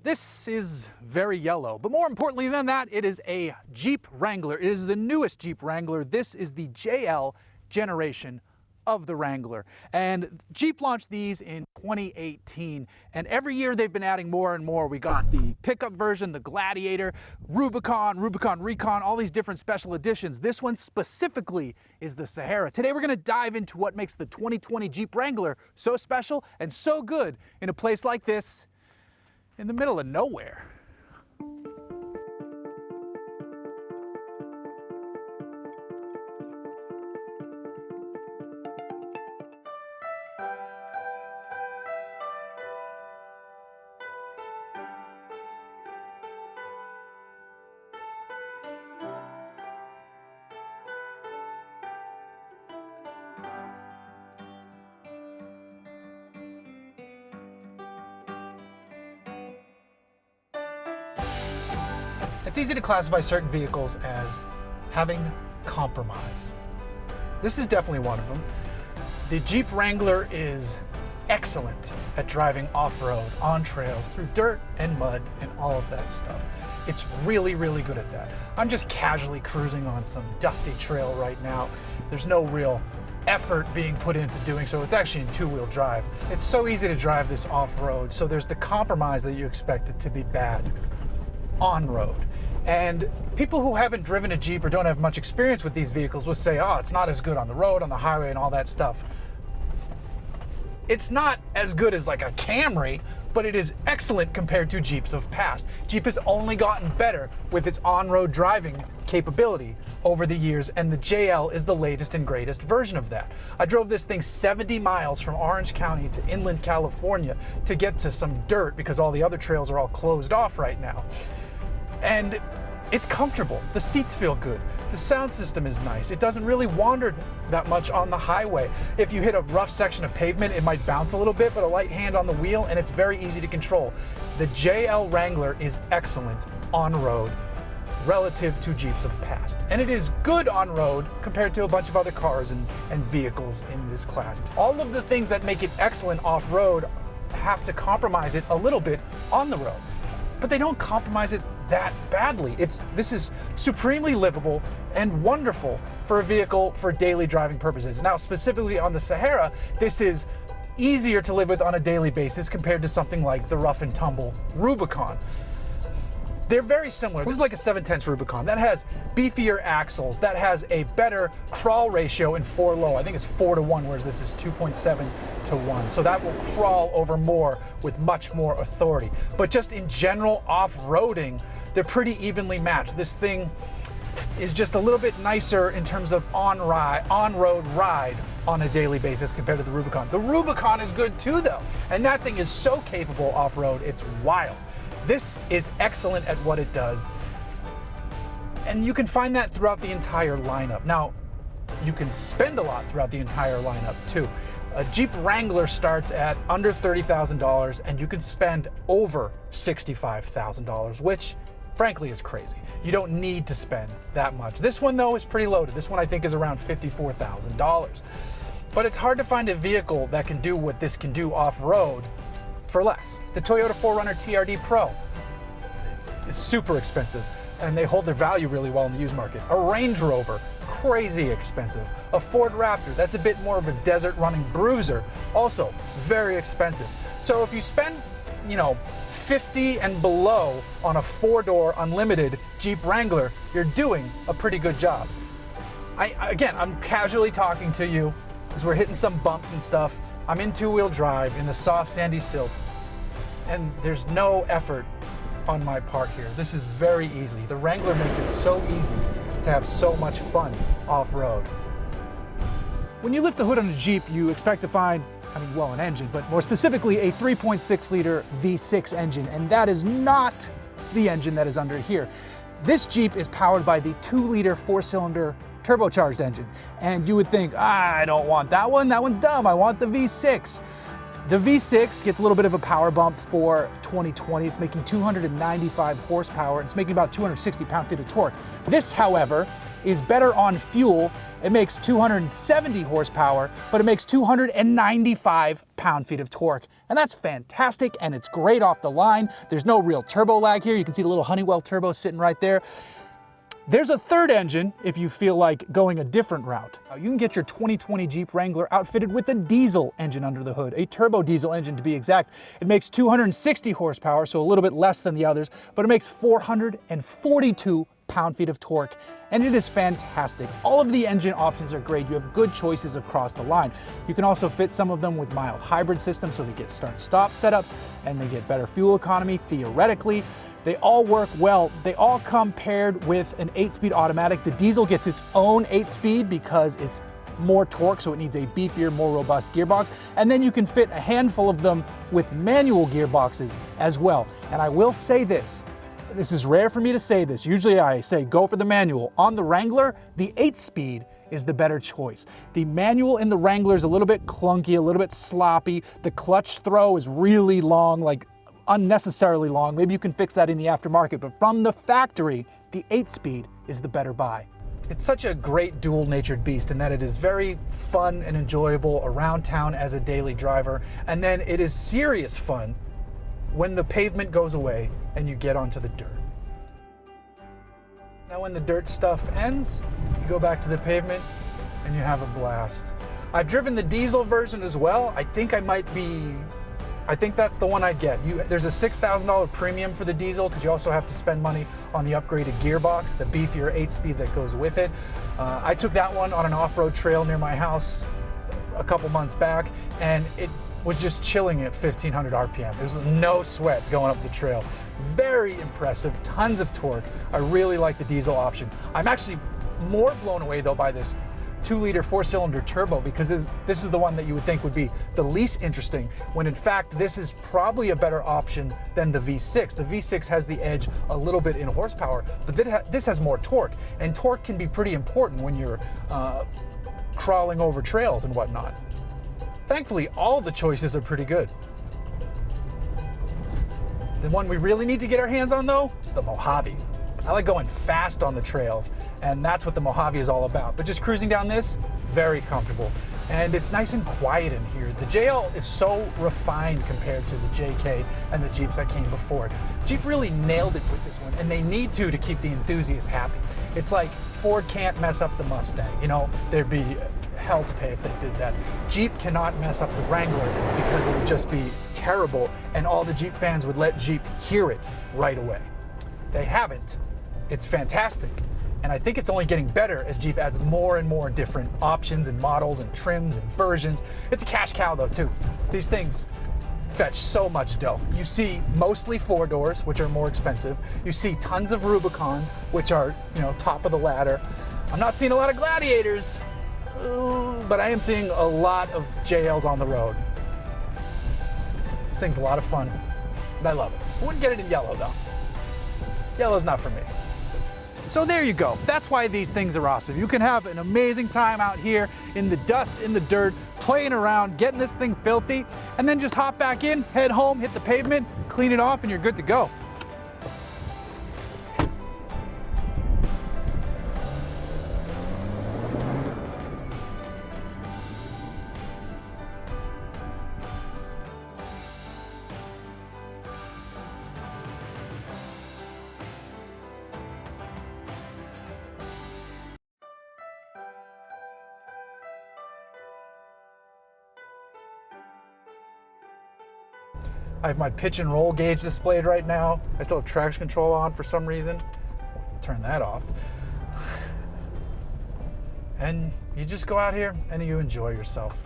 This is very yellow, but more importantly than that, it is a Jeep Wrangler. It is the newest Jeep Wrangler. This is the JL generation of the Wrangler. And Jeep launched these in 2018, and every year they've been adding more and more. We got the pickup version, the Gladiator, Rubicon, Rubicon Recon, all these different special editions. This one specifically is the Sahara. Today we're gonna dive into what makes the 2020 Jeep Wrangler so special and so good in a place like this, in the middle of nowhere. It's easy to classify certain vehicles as having compromise. This is definitely one of them. The Jeep Wrangler is excellent at driving off-road, on trails, through dirt and mud and all of that stuff. It's really, really good at that. I'm just casually cruising on some dusty trail right now. There's no real effort being put into doing so. It's actually in two-wheel drive. It's so easy to drive this off-road, so there's the compromise that you expect it to be bad on-road. And people who haven't driven a Jeep or don't have much experience with these vehicles will say, oh, it's not as good on the road, on the highway, and all that stuff. It's not as good as like a Camry, but it is excellent compared to Jeeps of past. Jeep has only gotten better with its on-road driving capability over the years, and the JL is the latest and greatest version of that. I drove this thing 70 miles from Orange County to inland California to get to some dirt because all the other trails are all closed off right now. And it's comfortable. The seats feel good. The sound system is nice. It doesn't really wander that much on the highway. If you hit a rough section of pavement, it might bounce a little bit, but a light hand on the wheel, and it's very easy to control. The JL Wrangler is excellent on-road relative to Jeeps of past. And it is good on-road compared to a bunch of other cars and vehicles in this class. All of the things that make it excellent off-road have to compromise it a little bit on the road. But they don't compromise it that badly. This is supremely livable and wonderful for a vehicle for daily driving purposes. Now, specifically on the Sahara, this is easier to live with on a daily basis compared to something like the rough and tumble Rubicon. They're very similar. This is like a 7/10 Rubicon. That has beefier axles, that has a better crawl ratio in 4 low. I think it's 4:1, whereas this is 2.7:1. So that will crawl over more with much more authority. But just in general off-roading, they're pretty evenly matched. This thing is just a little bit nicer in terms of on-road ride on a daily basis compared to the Rubicon. The Rubicon is good too though, and that thing is so capable off-road, it's wild. This is excellent at what it does, and you can find that throughout the entire lineup. Now, you can spend a lot throughout the entire lineup too. A Jeep Wrangler starts at under $30,000, and you can spend over $65,000, which frankly is crazy. You don't need to spend that much. This one though is pretty loaded. This one I think is around $54,000. But it's hard to find a vehicle that can do what this can do off-road for less. The Toyota 4Runner TRD Pro is super expensive, and they hold their value really well in the used market. A Range Rover, crazy expensive. A Ford Raptor, that's a bit more of a desert running bruiser, also very expensive. So if you spend, $50 and below on a 4-door unlimited Jeep Wrangler, you're doing a pretty good job. I'm casually talking to you as we're hitting some bumps and stuff. I'm in two-wheel drive in the soft sandy silt, and there's no effort on my part here. This is very easy. The Wrangler makes it so easy to have so much fun off-road. When you lift the hood on a Jeep, you expect to find, an engine, but more specifically a 3.6-liter V6 engine, and that is not the engine that is under here. This Jeep is powered by the 2-liter 4-cylinder turbocharged engine, and you would think, I don't want that one, that one's dumb, I want the V6. The V6 gets a little bit of a power bump for 2020. It's making 295 horsepower. It's making about 260 pound-feet of torque. This, however, is better on fuel. It makes 270 horsepower, but it makes 295 pound-feet of torque. And that's fantastic, and it's great off the line. There's no real turbo lag here. You can see the little Honeywell turbo sitting right there. There's a third engine if you feel like going a different route. You can get your 2020 Jeep Wrangler outfitted with a diesel engine under the hood, a turbo diesel engine to be exact. It makes 260 horsepower, so a little bit less than the others, but it makes 442 pound-feet of torque, and it is fantastic. All of the engine options are great. You have good choices across the line. You can also fit some of them with mild hybrid systems, so they get start-stop setups, and they get better fuel economy theoretically. They all work well. They all come paired with an 8-speed automatic. The diesel gets its own 8-speed because it's more torque, so it needs a beefier, more robust gearbox. And then you can fit a handful of them with manual gearboxes as well. And I will say this is rare for me to say this. Usually I say go for the manual. On the Wrangler, the 8-speed is the better choice. The manual in the Wrangler is a little bit clunky, a little bit sloppy. The clutch throw is really long, like unnecessarily long. Maybe you can fix that in the aftermarket, but from the factory, the 8-speed is the better buy. It's such a great dual-natured beast in that it is very fun and enjoyable around town as a daily driver, and then it is serious fun when the pavement goes away and you get onto the dirt. Now when the dirt stuff ends, you go back to the pavement and you have a blast. I've driven the diesel version as well. I think that's the one I'd get. There's a $6,000 premium for the diesel because you also have to spend money on the upgraded gearbox, the beefier 8-speed that goes with it. I took that one on an off-road trail near my house a couple months back, and it was just chilling at 1,500 RPM. There was no sweat going up the trail. Very impressive, tons of torque. I really like the diesel option. I'm actually more blown away though by this 2-liter 4-cylinder turbo, because this is the one that you would think would be the least interesting, when in fact this is probably a better option than the V6. The V6 has the edge a little bit in horsepower, but this has more torque, and torque can be pretty important when you're crawling over trails and whatnot. Thankfully, all the choices are pretty good. The one we really need to get our hands on though is the Mojave. I like going fast on the trails, and that's what the Mojave is all about. But just cruising down this, very comfortable. And it's nice and quiet in here. The JL is so refined compared to the JK and the Jeeps that came before it. Jeep really nailed it with this one, and they need to keep the enthusiasts happy. It's like Ford can't mess up the Mustang. You know, there'd be hell to pay if they did that. Jeep cannot mess up the Wrangler because it would just be terrible, and all the Jeep fans would let Jeep hear it right away. They haven't. It's fantastic. And I think it's only getting better as Jeep adds more and more different options and models and trims and versions. It's a cash cow though too. These things fetch so much dough. You see mostly 4-doors, which are more expensive. You see tons of Rubicons, which are, you know, top of the ladder. I'm not seeing a lot of Gladiators, but I am seeing a lot of JLs on the road. This thing's a lot of fun, and I love it. I wouldn't get it in yellow though. Yellow's not for me. So there you go. That's why these things are awesome. You can have an amazing time out here in the dust, in the dirt, playing around, getting this thing filthy, and then just hop back in, head home, hit the pavement, clean it off, and you're good to go. I have my pitch and roll gauge displayed right now. I still have traction control on for some reason. Turn that off. And you just go out here and you enjoy yourself.